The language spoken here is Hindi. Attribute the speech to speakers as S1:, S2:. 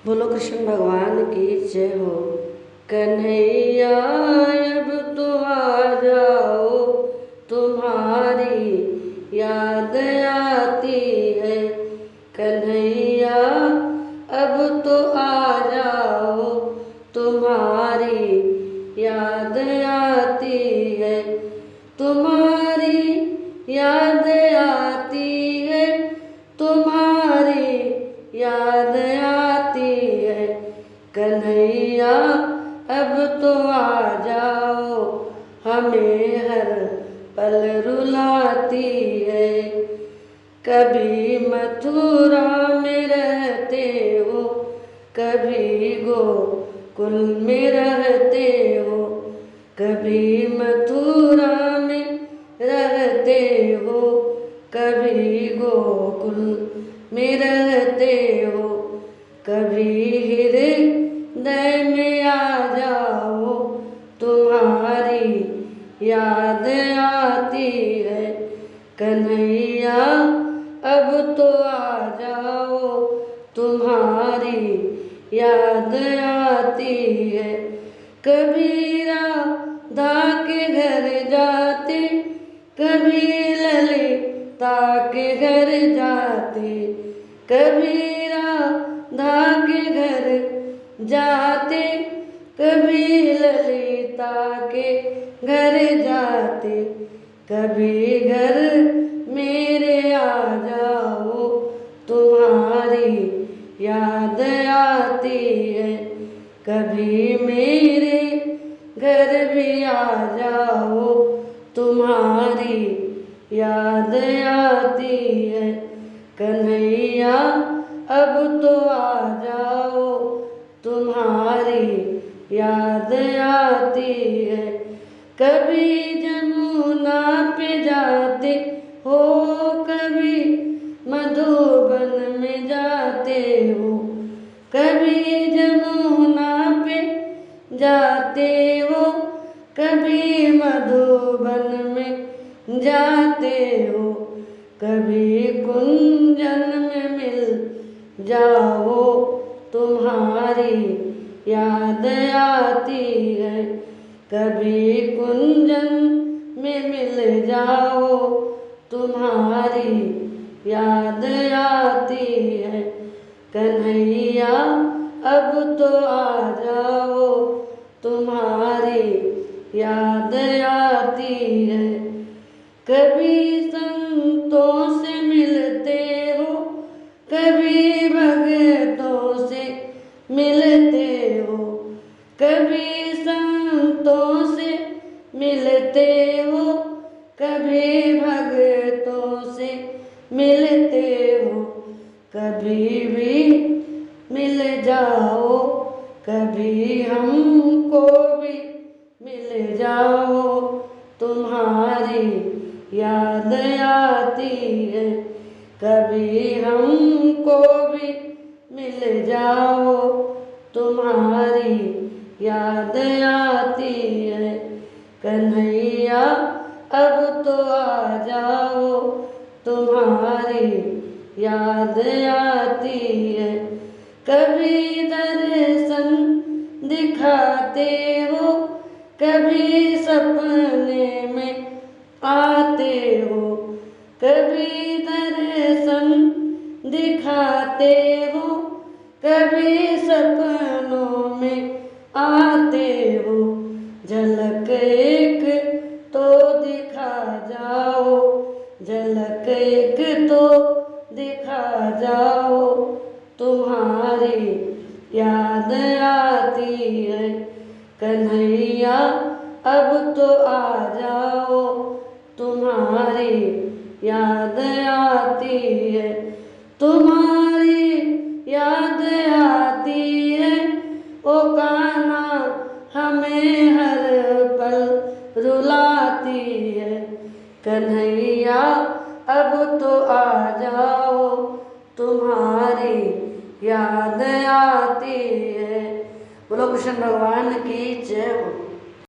S1: बोलो कृष्ण भगवान की जय हो। कन्हैया अब तो आ जाओ, तुम्हारी याद आती है। कन्हैया अब तो आ जाओ, तुम्हारी याद आती है। तुम्हारी याद आती है, तुम्हारी याद आती है। कन्हैया अब तो आ जाओ, हमें हर पल रुलाती है। कभी मथुरा में रहते हो, कभी गोकुल में रहते हो। कभी मथुरा में रहते हो, कभी गोकुल में रहते हो। कभी हृदय में आ जाओ, तुम्हारी याद आती है। कन्हैया अब तो आ जाओ, तुम्हारी याद आती है। कभी राधा के घर जाते, कभी ललिता के घर जाते। कभी राधा के घर जाते, कभी ललिता के घर जाते। कभी घर मेरे आ जाओ, तुम्हारी याद आती है। कभी मेरे घर भी आ जाओ, तुम्हारी याद आती है। कन्हैया अब तो आ जाओ, तुम्हारी याद आती है। कभी जमुना पे जाते हो, कभी मधुबन में जाते हो। कभी जमुना पे जाते हो, कभी मधुबन में जाते हो। कभी कुंजन में मिल जाओ, तुम्हारी याद आती है। कभी कुंजन में मिल जाओ, तुम्हारी याद आती है। कन्हैया अब तो आ जाओ, तुम्हारी याद आती है। कभी संतों से मिलते हो, कभी भगतों से मिलते हो। कभी संतों से मिलते हो, कभी भगतों से मिलते हो। कभी भी मिल जाओ, कभी हमको भी मिल जाओ, तुम्हारी याद आती है। कभी हमको भी मिल जाओ, तुम्हारी याद आती है। कन्हैया अब तो आ जाओ, तुम्हारी याद आती है। कभी दर्शन दिखाते हो, कभी सपने में आते हो। कभी दर्शन दिखाते हो, कभी सपनों में आते हो। झलक एक तो दिखा जाओ, झलक एक तो दिखा जाओ, तुम्हारी याद आती है। कन्हैया अब तो आ जाओ, तुम्हारी याद आती है। तुम्हारी याद आती है, ओ कान्हा हमें हर पल रुलाती है। कन्हैया अब तो आ जाओ, तुम्हारी याद आती है। बोलो कृष्ण भगवान की जय हो।